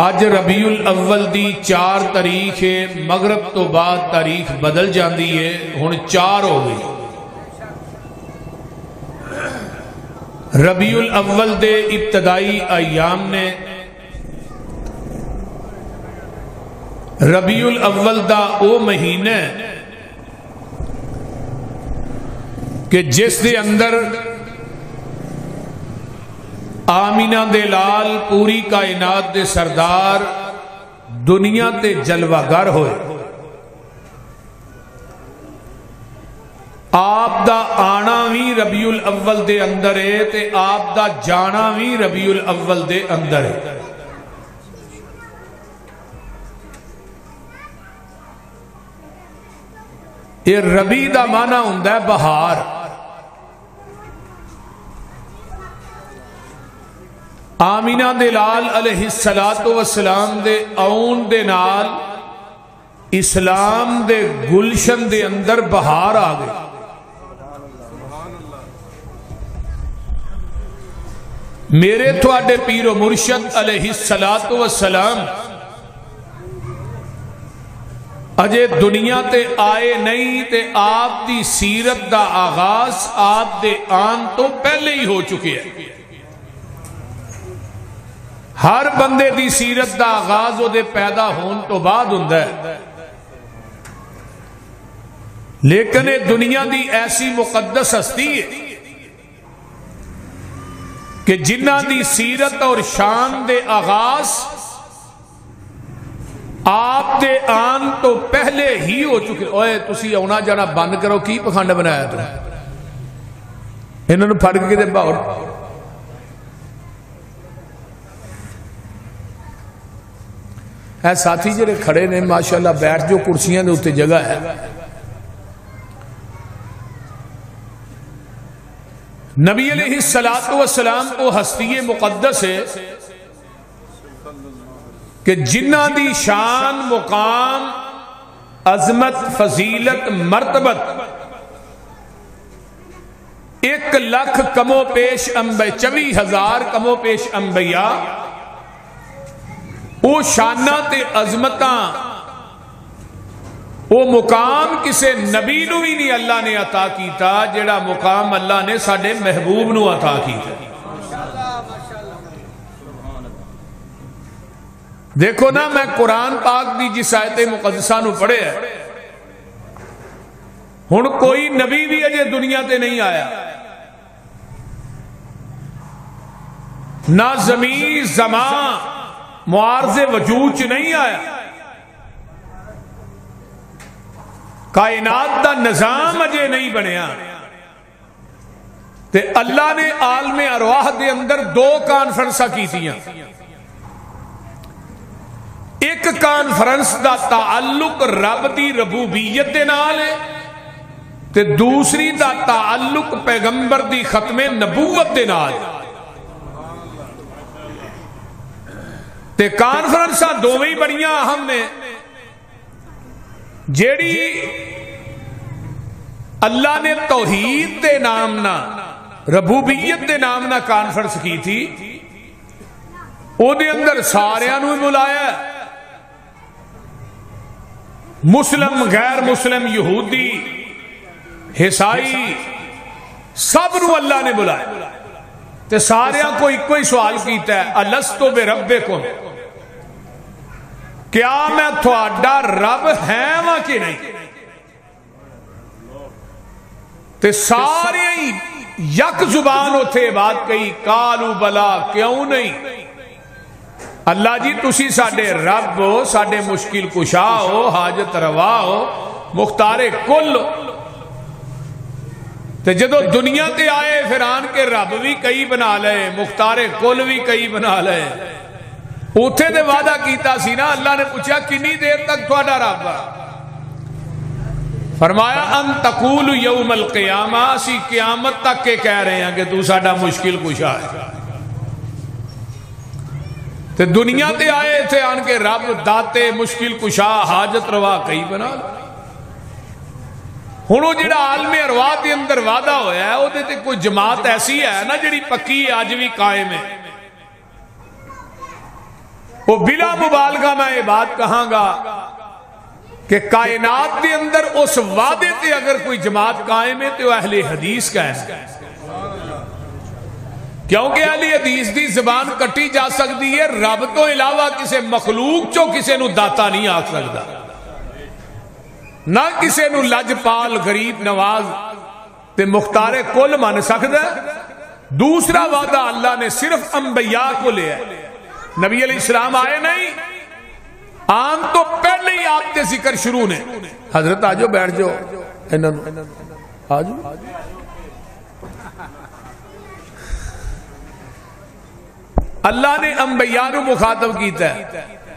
آج ربیع الاول دی 4 تاریخ ہے، مغرب تو بعد تاریخ بدل جاندی ہے، ہن 4 ہو گئی۔ ربیع الاول دے ابتدائی ایام نے ربیع الاول دا او مہینہ کہ جس دے اندر آمینہ دے لال پوری کائنات دے سردار دنیا تے جلوہ گر ہوئے، آپ دا آنا بھی ربیع الاول دے اندر ہے تے آپ دا جانا بھی ربیع الاول دے اندر ہے۔ یہ ربیع دا معنی ہوندا ہے بہار۔ آمینہ دے لال علیہ السلام دے آن دے نال اسلام دے گلشن دے اندر بہار آ گئی۔ میرے تھوڑے پیر و مرشد علیہ السلام اجے دنیا تے آئے نہیں تے آپ دی سیرت دا آغاز آپ دے آن تو پہلے ہی ہو چکے ہیں۔ ہر بندے دی سیرت دا آغاز او دے پیدا ہون تو بعد ہوندا ہے، لیکن دنیا دی ایسی مقدس ہستی ہے کہ جنہ دی سیرت اور شان دے آغاز آپ دے آن تو پہلے ہی ہو چکے۔ اوئے تسی آنا جانا بند کرو، کی پکھانڈ بنایا تو انہوں نے پھڑ کے دے باہر۔ اے ساتھی جڑے کھڑے نے ماشاءاللہ بیٹھ جو کرسیاں دے اتے جگہ ہے۔ نبی علیہ السلام تو ہستی مقدس ہے کہ جنہ دی شان مقام عظمت فضیلت مرتبت 1,00,000 کمو پیش 24,000 کمو پیش انبیاء او شانہ تے عظمتاں او مقام کسے نبی نو بھی نہیں اللہ نے عطا کیتا جڑا مقام اللہ نے ساڑھے محبوب نو عطا کیتا۔ دیکھو نا میں قرآن پاک دی جس آیت مقدسہ نو پڑھے ہے، ہن کوئی نبی بھی اجے دنیا تے نہیں آیا، نہ زمین زمان معارض وجود چ نہیں آیا، کائنات دا نظام اجے نہیں بنیا، تے اللہ نے عالم ارواح دے اندر 2 کانفرنساں کیتیاں۔ ایک کانفرنس دا تعلق رب دی ربوبیت دے نال ہے تے دوسری دا تعلق پیغمبر دی ختم نبوت دے نال۔ تے کانفرنساں دوویں بڑیاں اہم نے، جیڑی اللہ نے توحید دے نام نہ ربوبیت دے نام نہ کانفرنس کی تھی، او دے اندر ساریاں نو بلایا، مسلم غیر مسلم یہودی عیسائی سب نو اللہ نے بلایا، تے ساریاں کو ایک کوئی سوال کیتا ہے، الستو بربکم، کیا میں تھوڑا رب ہے وہاں کی نہیں؟ تے سارے یک زبان ہوتے بات کہی، قالوا بلا، کیوں نہیں؟ اللہ جی تسی ساڑھے رب ہو، ساڑھے مشکل کشا ہو، حاجت روا ہو، مختار کل۔ تے جدو دنیا تے آئے پھر آن کے رب بھی کئی بنا لے، مختار کل بھی کئی بنا لے۔ اوتھے دے وعدہ کیتا سی نا، اللہ نے پوچھا کنی دیر تک تھوڑا رب؟ فرمایا ان تقول یوم القیامہ، اسی قیامت تک کے کہہ رہے ہیں کہ تو ساڑھا مشکل کشا ہے۔ تے دنیا تے آئے تھے آن کے رب داتے مشکل کشا حاجت روا کئی بنا لے۔ ہنو جڑا عالم ارواح دے اندر وعدہ ہویا ہے، وہ تے کوئی جماعت ایسی ہے نا جڑی پکی آج بھی قائم ہے، وہ بلا مبالغہ میں یہ بات کہاں گا کہ کائنات کے اندر اس وعدے تے اگر کوئی جماعت قائم ہے تو اہل حدیث کا ہے، کیونکہ اہل حدیث دی زبان کٹی جا سکتی ہے، رب تو علاوہ کسے مخلوق چو کسے نو داتا نہیں آکھ سکتا، نہ کسے نو لجپال غریب نواز تے مختار کل مان سکتا ہے۔ دوسرا وعدہ اللہ نے صرف انبیاء کو لیا ہے، نبی علیہ السلام آئے نہیں، آن تو پہلے ہی آپ کے ذکر شروع نے۔ حضرت آجو بیٹھ جو، آجو اللہ نے انبیاء کو مخاطب کیتا ہے،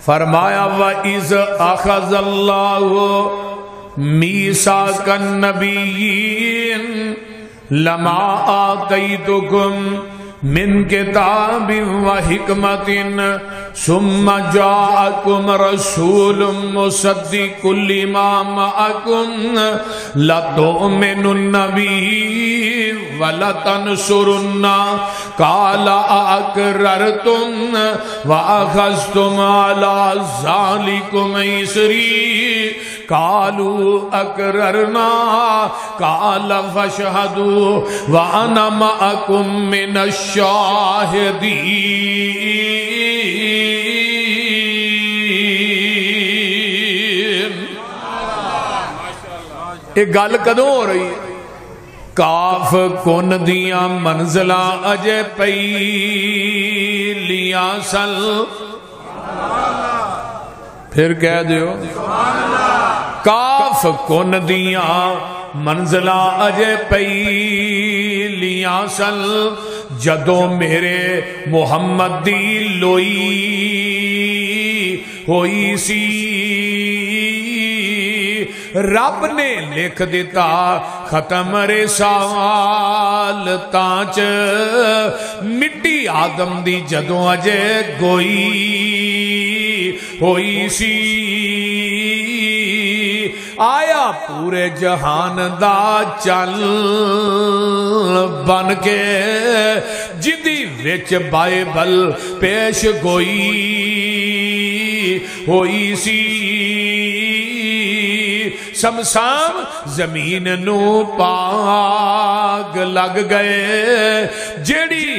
فرمایا وَإِذْ أَخَذَ اللَّهُ مِيثَاقَ النَّبِيِّينَ لَمَا آتَيْتُكُم مِّن كِتَابٍ وَحِكْمَةٍ ثُمَّ جَاءَكُمْ رَسُولٌ مُصَدِّقٌ لِّمَا مَعَكُمْ لَتُؤْمِنُنَّ بِهِ وَلَتَنْصُرُنَّهُ قَالَ أَأَقْرَرْتُمْ وَأَخَذْتُمْ عَلَىٰ ذَٰلِكُمْ إِصْرِي قَالُوا أَقْرَرْنَا قَالَ فَاشْهَدُوا وَأَنَا مَعَكُمْ مِنَ الشَّاهِدِينَ۔ ایک گل کدوں ہو رہی ہے؟ کاف کن دیاں منزلاں اجے پہلیاں سن، پھر کہہ دیو کاف کن دیاں منزلاں اجے پہلیاں سن، جدوں میرے محمد دی لوئی ہوئی سی، رب نے لکھ دیتا ختم رسالتاں مٹی آدم دی جدوں اجے گوئی ہوئی سی، آیا پورے جہان دا چل بن کے جدی وچ بائبل پیش گوئی ہوئی سی، سمسام زمین نو پاگ لگ گئے، جیڑی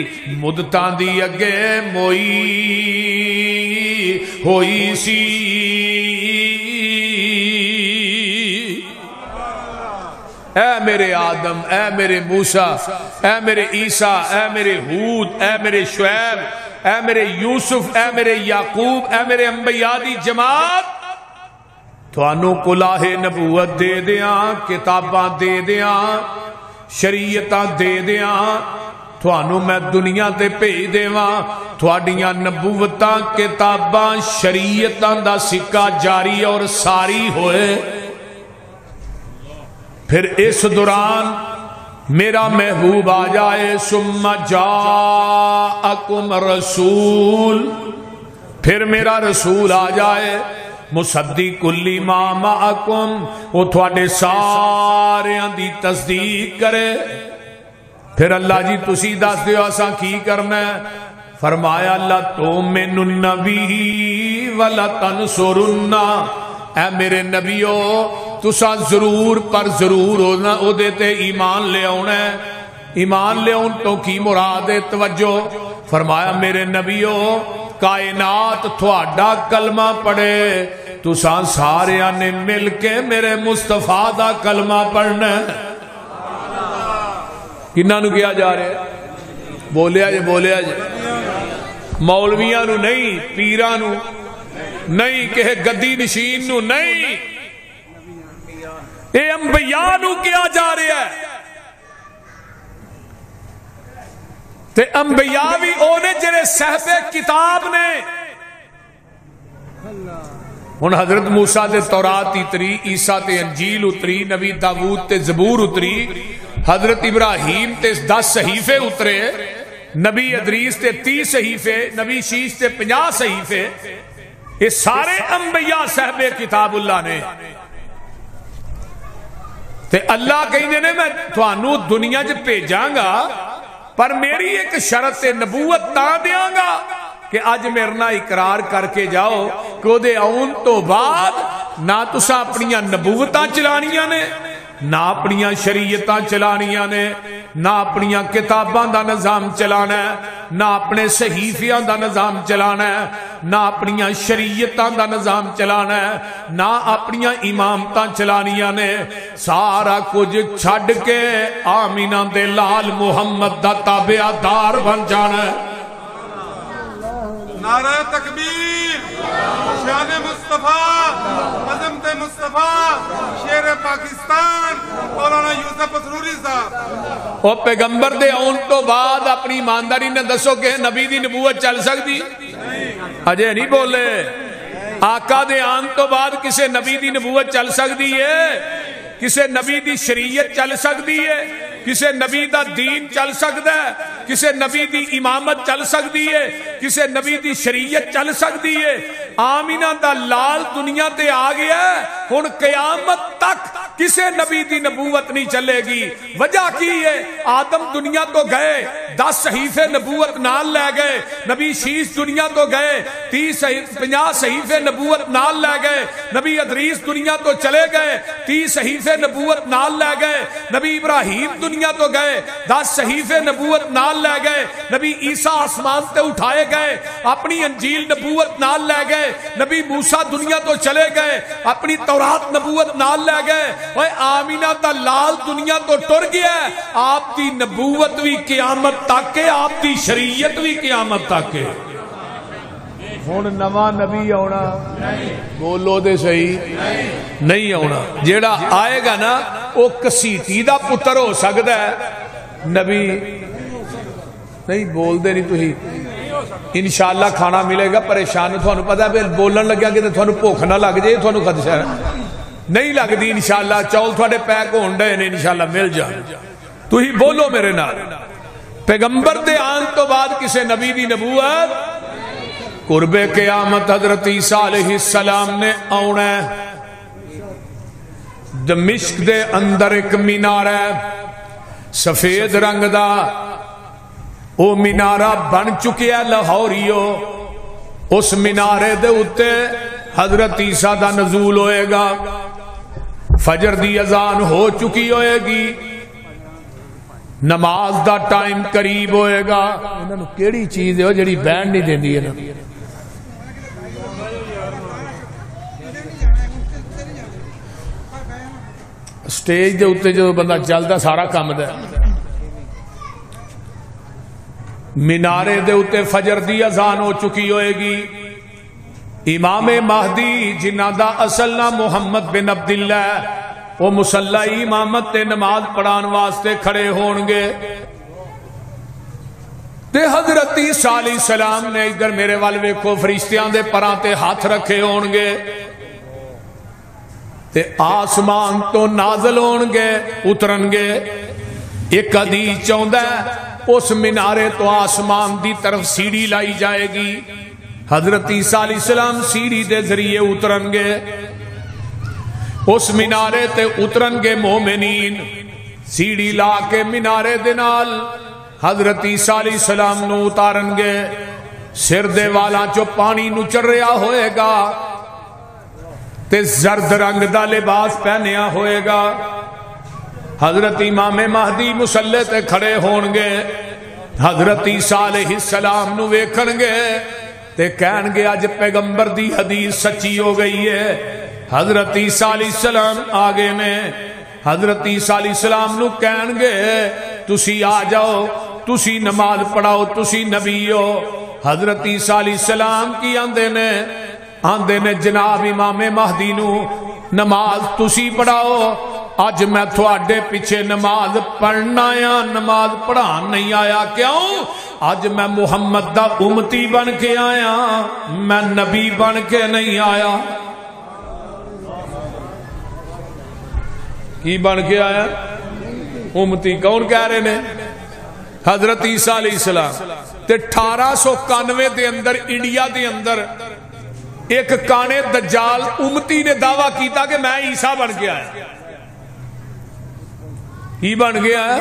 مدتاں دی اگے موئی ہوئی سی، اے میرے آدم، اے میرے موسیٰ، اے میرے عیسیٰ، اے میرے ہود، اے میرے شعیب، اے میرے یوسف، اے میرے یعقوب، اے میرے انبیاء دی جماعت، تھانوں کلاہ نبوت دے دیاں، کتاباں دے دیاں، شریعتاں دے دیاں، تھانوں میں دنیا تے بھیج دیواں، تھوڑیاں نبوتاں کتاباں شریعتاں دا سکہ جاری اور ساری ہوئے، پھر اس دوران میرا محبوب آ جائے، ثم جاءکم رسول، پھر میرا رسول آ جائے، مصدق لما معکم، وہ تھوڑے سارے دی تصدیق کرے، پھر اللہ جی تسی دس دیو اساں کی کرنا ہے، فرمایا لَتُؤْمِنُنَّ بِهِ وَلَتَنْصُرُنَّهُ، اے میرے نبیو تساں ضرور پر ضرور ہونا او دیتے ایمان لے آنا ہے، ایمان لے آن تو کی مراد توجہ، فرمایا میرے نبیو کائنات تھوڑا کلمہ پڑھے، تساں سارے نے مل کے میرے مصطفیٰ دا کلمہ پڑھنا ہے، کنہاں نو کیا جا رہے ہیں؟ بولیا جے بولیا جے، مولویاں نو نہیں، پیراں نو نہیں، کہ گدی نشین نو نہیں، اے انبیاء نو کیا جا رہا ہے، تے انبیاء بھی اونے جڑے صحب کتاب نے، ہن حضرت موسیٰ تے تورات اتری، عیسیٰ تے انجیل اتری، نبی داؤد تے زبور اتری، حضرت ابراہیم تے 10 صحیفے اترے، نبی ادریس تے 30 صحیفے، نبی شیش تے 50 صحیفے، یہ سارے انبیاء صحب کتاب اللہ نے، تے اللہ کہیں نے میں تھانوں دنیا جب بھیجاں گا، پر میری ایک شرط نبوت تاں دیاں گا کہ اج میرے نال اقرار کر کے جاؤ کہ وہ دے آن تو بعد نہ تساں اپنیاں نبوتاں چلانیاں نے، نہ اپنیاں شریعتاں چلانیاں نے، نہ اپنیاں کتاباں دا نظام چلانا ہے، نہ اپنے صحیفیاں دا نظام چلانا ہے، نہ اپنیاں شریعتاں دا نظام چلانا ہے، نہ اپنیاں امامتاں چلانیاں نے، سارا کچھ چھڈ کے آمینہ دے لال محمد دا تابعدار بن جانا ہے۔ نعرہ تکبیر، شان مصطفیٰ، عظمت مصطفیٰ، شیر پاکستان، مولانا یوسف مسروری صاحب۔ او پیغمبر دے آن تو بعد اپنی ایمانداری نے دسو کہ نبی دی نبوت چل سکتی؟ اجے نہیں بولے۔ آقا دے آن تو بعد کسے نبی دی نبوت چل سکتی ہے؟ کسے نبی دی شریعت چل سکتی ہے؟ کسے نبی دا دین چل سکتا ہے؟ کسے نبی دی امامت چل سکتی ہے؟ کسے نبی دی شریعت چل سکتی ہے؟ آمینہ دا لال دنیا تے آ گیا ہے، ہن قیامت تک کسے نبی دی نبوت نہیں چلے گی۔ وجہ کی ہے؟ آدم دنیا تو گئے، 10 صحیفے نبوت نال لے گئے، نبی شیش دنیا تو گئے، 50 صحیفے نبوت نال لے گئے، نبی ادریس دنیا تو چلے گئے، 30 صحیفے نبوت نال لے گئے، نبی ابراہیم دنیا تو گئے، 10 صحیفے نبوت نال لے گئے، نبی عیسیٰ آسمان تے اٹھائے گئے، اپنی انجیل نبوت نال لے گئے، نبی موسیٰ دنیا تو چلے گئے، اپنی تورات نبوت نال لے گئے۔ اوے آمینہ دا لال دنیا تو ٹر گیا ہے، آپ دی نبوت بھی قیامت تک ہے، آپ دی شریعت بھی قیامت تک ہے۔ ہن نواں نبی آنا، بولو دے صحیح نہیں آنا۔ جیڑا آئے گا نا وہ کسیٹی دا پتر ہو سکتا ہے، نبی نہیں بول دے نہیں تو ہی انشاءاللہ کھانا ملے گا۔ پریشان تھانوں پتہ ہے بولن لگیا کہ تھانوں بھوک نہ لگ جائے، تھانوں خدشہ ہے نہیں لگتی انشاءاللہ، چول تھوڑے پیک ہون ڈے نے انشاءاللہ مل جان۔ تو ہی بولو میرے نال، پیغمبر دے آن تو بعد کسے نبی دی نبوت قرب قیامت حضرت عیسیٰ علیہ السلام نے آنا ہے۔ دمشق دے اندر ایک مینار ہے سفید رنگ دا، وہ مینارہ بن چکے ہے لاہوریو، اس مینارے دے اتے حضرت عیسیٰ دا نزول ہوئے گا، فجر دی اذان ہو چکی ہوئے گی، نماز دا ٹائم قریب ہوئے گا۔ انہوں نے کیڑی چیز ہے جڑی بینڈ نہیں دین دی ہے نا؟ سٹیج دے اتے جو بندہ چلتا سارا کام دے، مینارے دے اتے فجر دی اذان ہو چکی ہوئے گی، امام مہدی جنہ دا اصل نام محمد بن عبداللہ، وہ مصلی امامت تے نماز پڑھان واسطے کھڑے ہونگے، تے حضرت عیسیٰ علیہ السلام نے ادھر میرے والوے کو فرشتیاں دے پران تے ہاتھ رکھے ہونگے، تے آسمان تو نازل ہونگے اترنگے۔ ایک حدیث چاہتا ہے اس مینارے تو آسمان دی طرف سیڑھی لائی جائے گی، حضرت عیسیٰ علیہ السلام سیڑھی دے ذریعے اترنگے، اس مینارے تے اترنگے مومنین، سیڑھی لا کے مینارے دے نال حضرت عیسیٰ علیہ السلام نو اتارنگے، سر دے والا جو پانی نو چر رہا ہوئے گا تے زرد رنگ دا لباس پہنیا ہوئے گا، حضرت امام مہدی مصلی تے کھڑے ہونگے، حضرت عیسیٰ علیہ السلام نو ویکھنگے تے کہنگے آج پیغمبر دی حدیث سچی ہو گئی ہے۔ حضرت عیسیٰ علیہ السلام آگے نے، حضرت عیسیٰ علیہ السلام نو کہنگے تسی آ جاؤ، تسی نماز پڑھاؤ، تسی نبی ہو۔ حضرت عیسیٰ علیہ السلام کی آندے نے جناب امام مہدی نو نماز تسی پڑھاؤ، آج میں تھوڑے پیچھے نماز پڑھنا آیا، نماز پڑھان نہیں آیا۔ کیوں؟ آج میں محمد دا امتی بن کے آیا، میں نبی بن کے نہیں آیا۔ کی بن کے آیا؟ امتی۔ کون کہہ رہے نے؟ حضرت عیسیٰ علیہ السلام۔ تے 1891 دے اندر انڈیا دے اندر ایک کانے دجال امتی نے دعویٰ کیتا کہ میں عیسیٰ بن کے آیا۔ ہی بن گیا ہے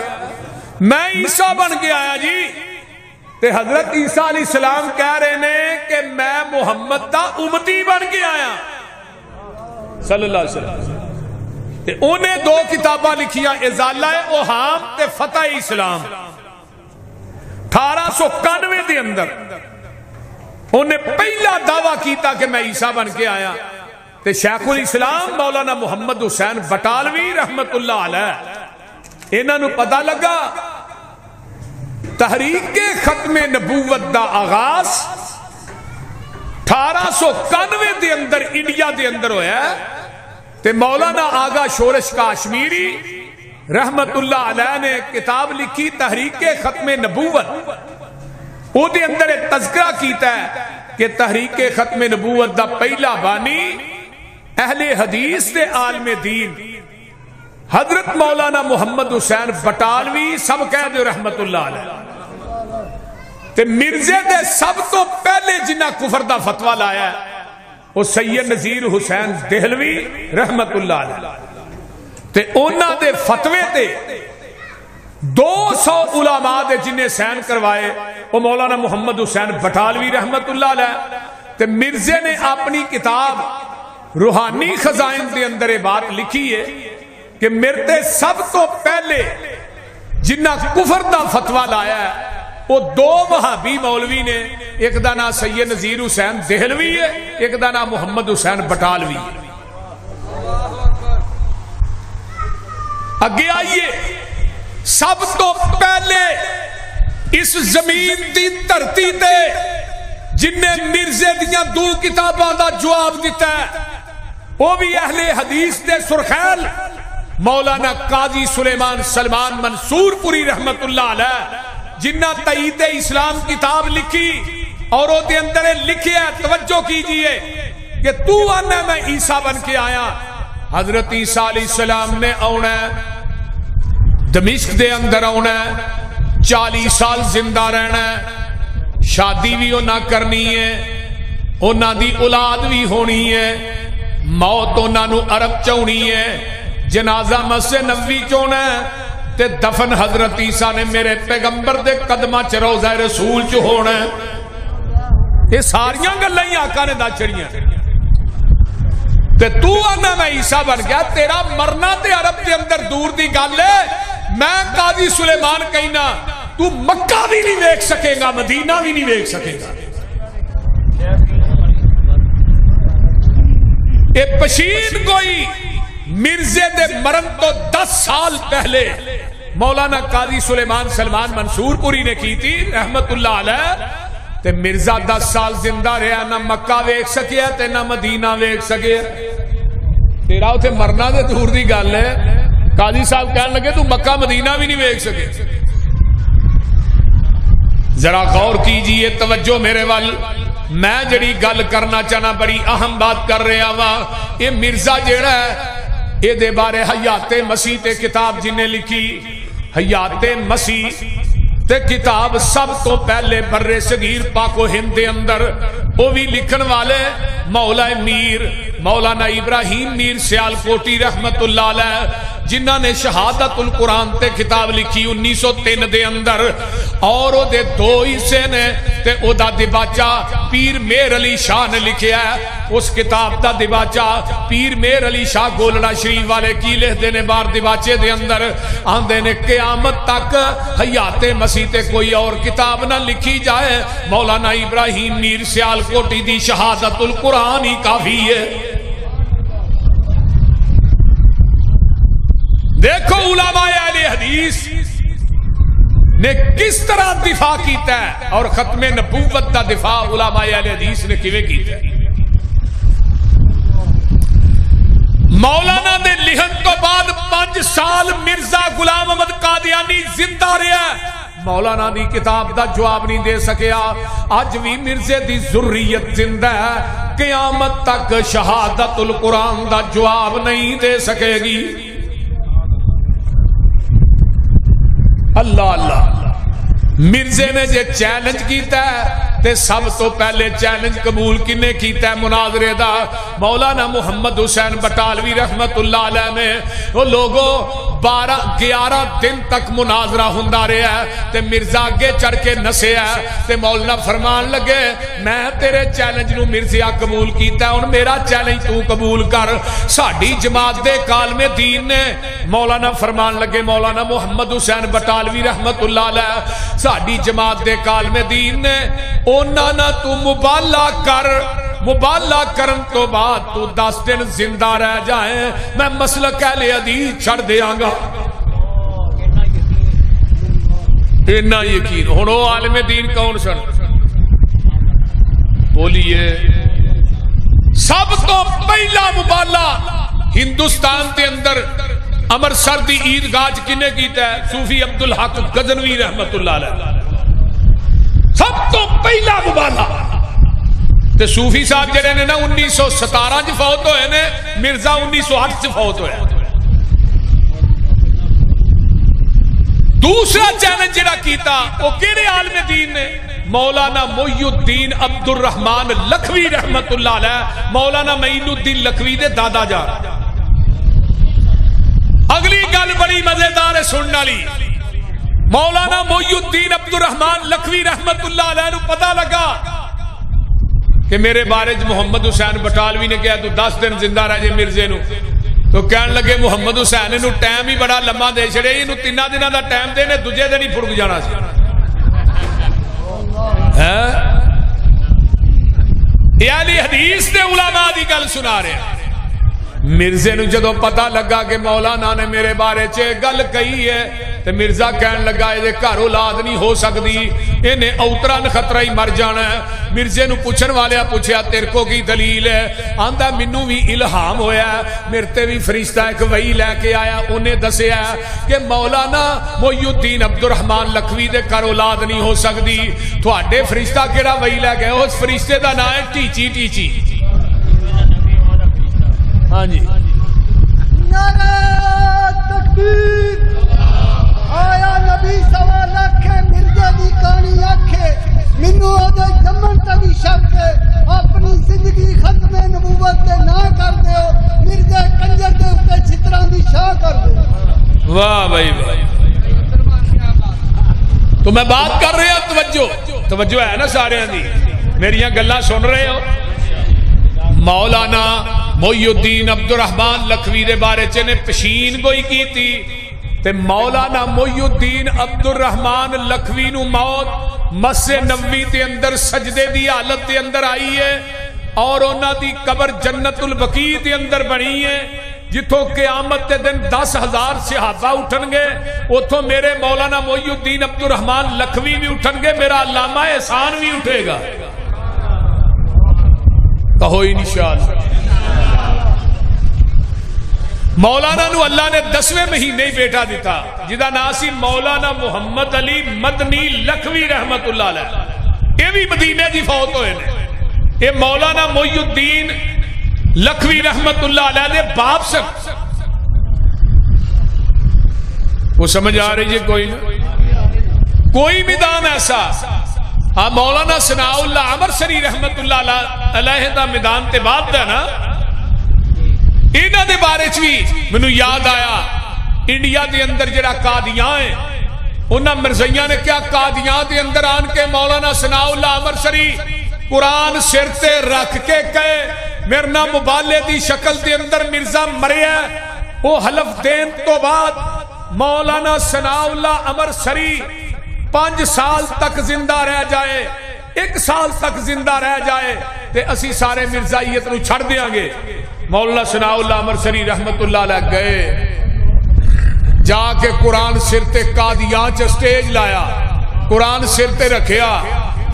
میں عیسیٰ بن کے آیا جی۔ تے حضرت عیسیٰ علیہ السلام کہہ رہے نے محمد دا امتی بن کے آیا صلی اللہ علیہ وسلم. انہیں 2 کتاباں لکھیاں ازالہ اوہام تے فتح اسلام. 1891 دے اندر انہیں پہلا دعویٰ کیتا کہ میں عیسیٰ بن کے آیا. تے شیخ الاسلام مولانا محمد حسین بٹالوی رحمت اللہ علیہ انہاں نو پتہ لگا تحریک ختم نبوت دا آغاز 1891 دے اندر انڈیا دے اندر ہویا ہے. تے مولانا آغا شورش کاشمیری رحمت اللہ علیہ نے کتاب لکھی تحریک ختم نبوت. او دے اندر ایک تذکرہ کیتا ہے کہ تحریک ختم نبوت دا پہلا بانی اہل حدیث دے عالم دین حضرت مولانا محمد حسین بٹالوی سب کہہ دے رحمت اللہ علیہ. تے مرزے دے سب تو پہلے جنہ کفر دا فتوہ لایا ہے وہ سید نذیر حسین دہلوی رحمت اللہ علیہ. تے اونا دے فتوے تے 200 علماء دے جنہیں سین کروائے وہ مولانا محمد حسین بٹالوی رحمت اللہ علیہ. تے مرزے نے اپنی کتاب روحانی خزائن دے اندر یہ بات لکھی ہے کہ میرے سب تو پہلے جنہ کفر دا فتوہ لایا ہے وہ 2 وہابی مولوی نے. ایک دا نام سید نذیر حسین دہلوی ہے, ایک دا نام محمد حسین بٹالوی ہے. اگے آئیے, سب تو پہلے اس زمین دی دھرتی تے جن نے مرزے دیاں 2 کتاباں دا جواب دیتا ہے وہ بھی اہل حدیث دے سرخیل مولانا قاضی سلیمان سلمان منصور پوری رحمت اللہ علیہ جنہ تائید اسلام کتاب لکھی اور وہ دے اندر لکھے ہے. توجہ کیجئے کہ تو آنا میں عیسیٰ بن کے آیا. حضرت عیسیٰ علیہ السلام نے آنا ہے, دمشق دے اندر آنا ہے, 40 سال زندہ رہنا ہے, شادی بھی نہ کرنی ہے, انہاں دی اولاد بھی ہونی ہے, موت انہاں نو عرب چونی ہے, جنازہ مسجد نبوی چونا ہے, تے دفن حضرت عیسیٰ نے میرے پیغمبر دے قدمہ چ روضہ رسول چ ہونا ہے. یہ ساریاں گلاں ہی آقا نے دا چڑیاں. تے تو آنا میں عیسیٰ بن گیا, تیرا مرنا تے عرب دے اندر دور دی گل ہے. میں قاضی سلیمان کہنا تو مکہ بھی نہیں دیکھ سکے گا, مدینہ بھی نہیں دیکھ سکے گا. اے پشین کوئی مرزے دے مرن تو 10 سال پہلے مولانا قاضی سلیمان سلمان منصور پوری نے کی تھی رحمت اللہ علیہ. تے مرزا 10 سال زندہ رہا, نہ مکہ ویکھ سکیا تے نہ مدینہ ویکھ سکیا. تیرا اتھے مرنا دے دور دی گل ہے, قاضی صاحب کہنے لگے تو مکہ مدینہ بھی نہیں ویکھ سکے. ذرا غور کیجئے, توجہ میرے وال. میں جڑی گل کرنا چاہنا بڑی اہم بات کر رہا ہوں. یہ مرزا جڑا ہے یہ دے بارے حیات مسیح تے کتاب جنہیں لکھی, حیات مسیح تے کتاب سب تو پہلے بر صغیر پاک و ہند دے اندر وہ بھی لکھن والے مولا میر مولانا ابراہیم میر سیالکوٹی رحمت اللہ علیہ جنہ نے شہادت القرآن تے کتاب لکھی 1903 دے اندر. اور او دے 2 حصے نے تے او دا دباچہ پیر میر علی شاہ نے لکھیا ہے. اس کتاب دا دباچہ پیر میر علی شاہ گولڑا شریف والے کی لکھ دینے بار دباچے دے اندر آندے نے قیامت تک حیات مسیح تے کوئی اور کتاب نہ لکھی جائے, مولانا ابراہیم میر سیالکوٹی دی شہادت القرآن ہی کافی ہے. دیکھو علماء اہل حدیث نے کس طرح دفاع کیتا ہے اور ختم نبوت دا دفاع علماء اہل حدیث نے کیویں کیتا ہے. مولانا دے لکھن تو بعد 5 سال مرزا غلام احمد قادیانی زندہ رہا. مولانا دی کتاب دا جواب نہیں دے سکیا. آج بھی مرزے دی ذریت زندہ ہے, قیامت تک شہادت القرآن دا جواب نہیں دے سکے گی. اللہ اللہ. مرزے نے جے چیلنج کیتا ہے تے سب تو پہلے چیلنج قبول کنے کیتا ہے مناظرے دا؟ مولانا محمد حسین بٹالوی رحمت اللہ علیہ نے. وہ لوگوں 11 دن تک مناظرہ ہوندا رہا ہے تے مرزا اگے چڑھ کے نسیا تے مولانا فرمان لگے میں تیرے چیلنج نو مرزیا قبول کیتا ہے، ہن میرا چیلنج تو قبول کر۔ ساڈی جماعت دے کالم دین نے مولانا فرمان لگے، مولانا محمد حسین بٹالوی رحمت اللہ علیہ ساڈی جماعت دے کالم دین نے انہاں نہ تو مبالغہ کر، مبالغہ کرن تو بعد تو 10 دن زندہ رہ جائیں میں مسلک اہل حدیث چھڑ دیاں گا۔ اتنا یقین۔ ہن او عالم دین کون سن؟ بولیے۔ سب تو پہلا مبالغہ ہندوستان کے اندر امرتسر دی عیدگاہ کنے کیتا ہے؟ صوفی عبدالحق غزنوی رحمت اللہ علیہ۔ سب تو پہلا مبالغہ تے صوفی صاحب جڑے نے نا 1917 چ فوت ہوئے نے، مرزا 1908 چ فوت ہوئے۔ دوسرا چیلنج جڑا کیتا وہ کیڑے عالم دین نے؟ مولانا محی الدین عبد الرحمان لکھوی رحمت اللہ علیہ، مولانا معین الدین لکھوی دے دادا جان۔ اگلی گل بڑی مزیدار ہے سننے والی، مولانا محی الدین عبد الرحمان لکھوی رحمت اللہ علیہ نو پتہ لگا کہ میرے بارے محمد حسین بٹالوی نے کہا تو 10 دن زندہ رہ جائے مرزے نو، تو کہنے لگے محمد حسین نو ٹائم ہی بڑا لمبا دے چھڑے، یہ 3 دنوں دا ٹائم دے نے دوجے دن ہی پھڑک جانا سی۔ یہ اہل حدیث دے علماء دی گل سنا رہے ہیں۔ مرزے نو جدو پتہ لگا کہ مولانا نے میرے بارے چے گل کہی ہے تے مرزا کہن لگا یہ گھر اولاد نہیں ہو سکتی، انہیں اوتران خطرہ ہی مر جانا ہے۔ مرزے نو پوچھن والے پوچھیا تیرے کو کی دلیل ہے؟ آندا مینوں بھی الہام ہویا ہے، میرے تے بھی فرشتہ ایک وحی لے کے آیا، انہیں دسیا کہ مولانا محی الدین عبد الرحمان لکھوی دے گھر اولاد نہیں ہو سکتی، تواڈے فرشتہ کیڑا وحی لے گئے؟ اس فرشتے دا نام ہے ٹیچی ٹیچی۔ ہاں جی، نعرہ تکبیر۔ آیا نبی سوا لکھے مرزے دی کہانی آکھے، مینوں اودے جمن تے بھی شک ہے، اپنی زندگی ختم نبوت تے نہ کر دیو، مرزے کنجر دے اوتے چھتراں دی شاہ کر دیو۔ واہ بھائی واہ۔ تو میں بات کر رہا توجہ ہے نا سارے دی، میریاں گلاں سن رہے ہو؟ مولانا محی الدین عبد الرحمان لکھوی دے بارے چ نے پشین گوئی کی تھی تے مولانا محی الدین عبد الرحمان لکھوی نو موت مسجد نبوی تے اندر سجدے دی حالت تے اندر آئی ہے اور انہاں دی قبر جنت البقیع تے اندر بنی ہے، جتوں قیامت تے دن 10,000 صحابہ اٹھن گے، اتوں میرے مولانا محی الدین عبد الرحمان لکھوی بھی اٹھن گے، میرا علامہ احسان بھی اٹھے گا۔ کہو انشاءاللہ۔ مولانا نو اللہ نے 10ویں مہینے ہی بیٹا دیتا جدا نام سی مولانا محمد علی مدنی لکھوی رحمت اللہ علیہ، یہ بھی مدینے دی فوت ہوئے نے۔ یہ مولانا محی الدین لکھوی رحمت اللہ علیہ نے باپ سے وہ سمجھ آ رہی ہے کوئی نہ کوئی میدان ایسا مولانا ثناء اللہ امرتسری رحمت اللہ علیہ دا میدان تے بعد دا نا، انہاں دے بارے چ بھی مینوں یاد آیا انڈیا دے اندر جڑا قادیاں ہے، انہاں مرزائیاں نے کیا قادیاں دے اندر آن کے مولانا ثناء اللہ امرتسری قرآن سر تے رکھ کے کہے میرے نام مبالے دی شکل دے اندر مرزا مریا، وہ حلف دین تو بعد مولانا ثناء اللہ امرتسری 5 سال تک زندہ رہ جائے، 1 سال تک زندہ رہ جائے تے اسی سارے مرزائیت نو چھڑ دیاں گے۔ مولانا ثناء اللہ امرتسری رحمت اللہ علیہ گئے، جا کے قرآن سر تے قادیان چ سٹیج لایا، قرآن سر تے رکھیا،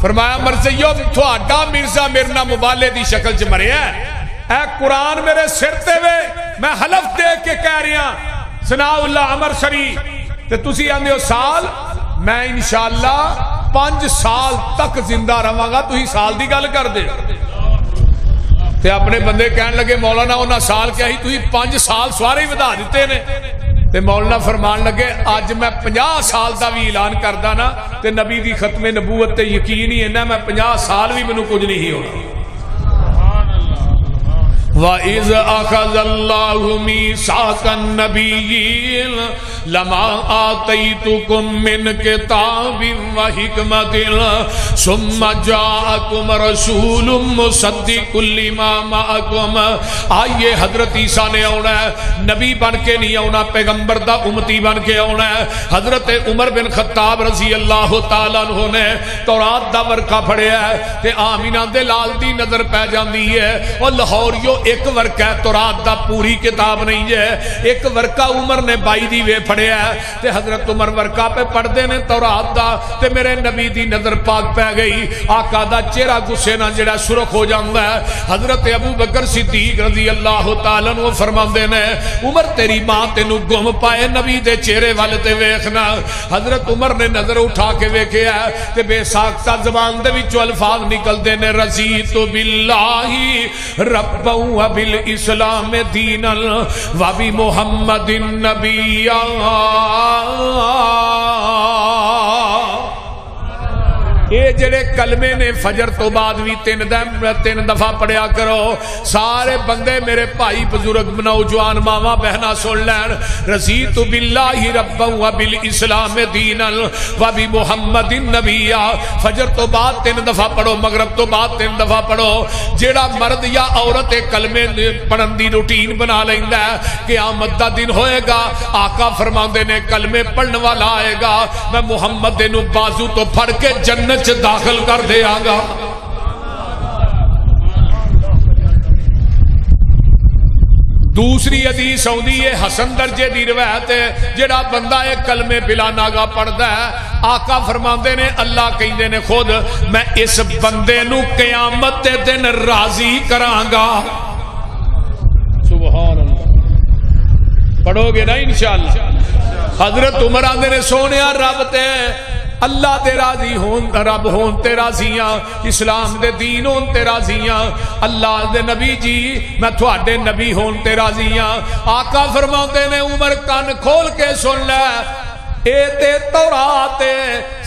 فرمایا مرزائیو تھوڑا مرزا میرے نام مبالے دی شکل چ مریا ہے، اے قرآن میرے سر تے وے، میں حلف دے کے کہہ رہا ثناء اللہ امرتسری تے تسی آندے ہو سال، میں انشاءاللہ 5 سال تک زندہ رہاں گا، تو ہی سال دی گل کر دے۔ تے اپنے بندے کہنے لگے مولانا انہاں سال کیا ہی، تو ہی 5 سال سوارے ہی ودا دیتے نے۔ تے مولانا فرمان لگے آج میں 50 سال دا بھی اعلان کردہ نا تے نبی دی ختم نبوت تے یقین ہی ہے نا، میں 50 سال بھی منو کچھ نہیں ہونا۔ وَإِذْ أَخَذَ اللَّهُ مِيثَاقَ النَّبِيِّينَ لَمَا آتَيْتُكُم مِّن كِتَابٍ وَحِكْمَةٍ ثُمَّ جَاءَكُمْ رَسُولٌ مُصَدِّقٌ لِّمَا مَعَكُمْ. آئیے حضرت عیسیٰ نے آنا ہے، نبی بن کے نہیں آنا، پیغمبر دا امتی بن کے آنا ہے. حضرت عمر بن خطاب رضی اللہ تعالیٰ عنہ نے تورات دا ورقہ پڑھیا ہے تے آمینہ دے لال دی نظر پہ جاندی ہے. اور لاہوریو ایک ورقہ ہے تورات دا، پوری کتاب نہیں ہے. ایک ورقہ عمر نے 22 دی وے پڑھیا ہے تے حضرت عمر ورقہ پہ پڑھ دے نے تورات دا تے میرے نبی دی نظر پاک پہ گئی. آقا دا چہرہ غصے نہ جڑا سرخ ہو جاندا ہے. حضرت ابو بکر صدیق رضی اللہ تعالیٰ عنہ فرماندے نے عمر تیری ماں تینو گم پائے نبی دے چہرے والے تے ویکھنا. حضرت عمر نے نظر اٹھا کے ویکھیا تے بے ساختہ زبان دے وچوں الفاظ نکلدے نے رضیت باللہ ربا وبالاسلام دینا وبمحمد نبیا. یہ جڑے کلمے نے فجر تو بعد بھی 3 دفعہ پڑھیا کرو. سارے بندے میرے بھائی بزرگ نوجوان ماما بہنا سن لین. رضیت باللہ ربا وبالاسلام دینا وبمحمد نبیا. فجر تو بعد 3 دفعہ پڑھو، مغرب تو بعد 3 دفعہ پڑھو. جیڑا مرد یا عورت کلمے پڑھن دی روٹین بنا لیندا ہے، قیامت دا دن ہوئے گا آقا فرماندے نے کلمے پڑھن والا آئے گا، میں محمد دے نو بازو تو پھڑ کے جنت داخل کر دے آگا. دوسری حدیث آؤندی ہے حسن درجے دی روایت ہے، جڑا بندہ ایک کلمے بلا ناگا پڑھدا ہے آقا فرماندے نے اللہ کہندے نے خود میں اس بندے نو قیامت دے دن راضی کراں گا. سبحان اللہ. پڑھو گے نا انشاءاللہ. حضرت عمر آندے نے سونیا رب تے اللہ تے راضی ہون، رب ہون تے راضیاں، اسلام دے دین ہون تے راضیاں، اللہ دے نبی جی میں تھوڑے نبی ہون تے راضیاں. آقا فرماتے نے عمر کان کھول کے سن لے، اے تے تورات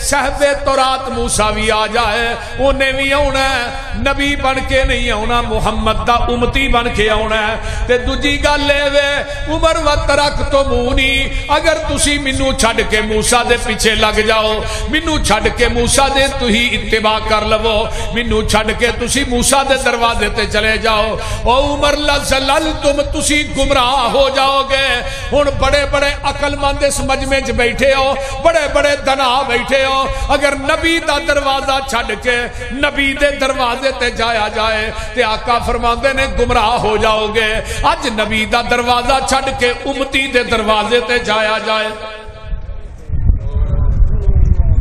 صاحب تورات موسیٰ بھی آ جائے انہیں بھی آنا ہے، نبی بن کے نہیں آنا، محمد دا امتی بن کے آنا ہے. تے دوجی گل لے وے عمر وترکتمونی، اگر تسی منو چھڈ کے موسیٰ دے پیچھے لگ جاؤ، منو چھڈ کے موسیٰ دے تہی اتباع کر لو، منو چھڈ کے تسی موسیٰ دے دروازے تے چلے جاؤ، او عمر لزللتم تسی گمراہ ہو جاؤ گے. ہن بڑے بڑے عقل مند اس مجمع وچ بیٹھے ہو، بڑے بڑے دنا بیٹھے ہو، اگر نبی دا دروازہ چھڈ کے نبی دے دروازے تے جایا جائے تے آقا فرماندے نے گمراہ ہو جاؤ گے. اج نبی دا دروازہ چھڈ کے امتی دے دروازے تے جایا جائے.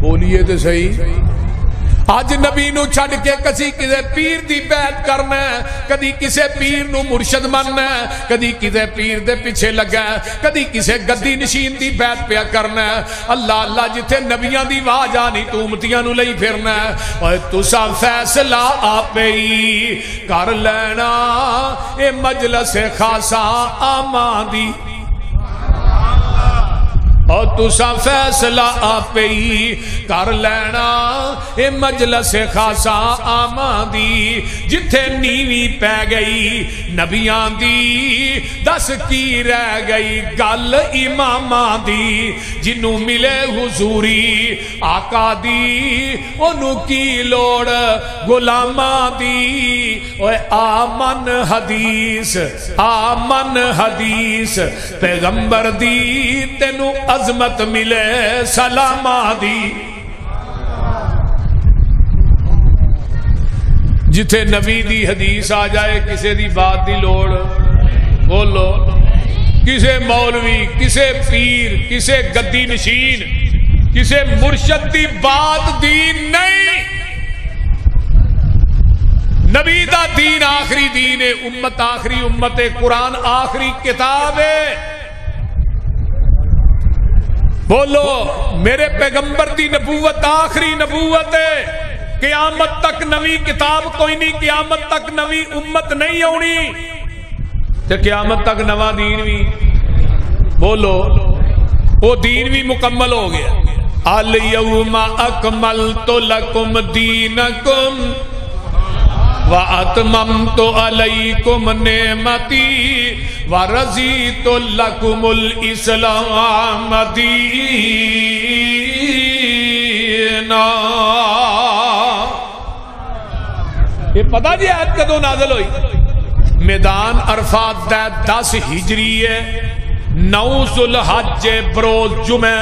بولیے تے صحیح. آج نبی نو چھڑ کے کسی کسے پیر دی بیعت کرنا ہے، کدی کسے پیر نو مرشد مننا ہے، کدی کسے پیر دے پیچھے لگا ہے، کدی کسے گدی نشین دی بیعت پیا کرنا ہے. اللہ اللہ جتھے نبیاں دی واج آنی تو امتیاں نو لئی پھرنا ہے. اور تسا فیصلہ آپے ہی کر لینا، اے مجلس خاصا آماں دی. اور تسا فیصلہ آپ ہی کر لینا، اے مجلس خاصا آماں دی. جتھے نیوی پہ گئی نبیاں دی، دس کی رہ گئی گل اماماں دی. جنوں ملے حضوری آقا دی، انہوں کی لوڑ غلاماں دی. اوے آمن حدیث آمن حدیث پیغمبر دی، تینوں عظمت ملے سلامہ دی. جتھے نبی دی حدیث آ جائے کسے دی بات دی لوڑ بولو، کسے مولوی کسے پیر کسے گدی نشین کسے مرشد دی بات دی نہیں. نبی دا دین آخری دین ہے، امت آخری امت ہے، قرآن آخری کتاب ہے. بولو میرے پیغمبر دی نبوت آخری نبوت ہے. قیامت تک نوی کتاب کوئی نہیں، قیامت تک نوی امت نہیں آنی، تے قیامت تک نوا دین بھی بولو وہ دین بھی مکمل ہو گیا. الیوم اکملت لکم دینکم وَأَتْمَمْتُ عَلَيْكُمْ نِعْمَتِي وَرَضِيتُ لَكُمُ الْإِسْلَامَ دِینًا۔ یہ پتہ جی آیت کدوں نازل ہوئی؟ میدان عرفات دا 10 ہجری ہے، 9 ذوالحج بروز جمعہ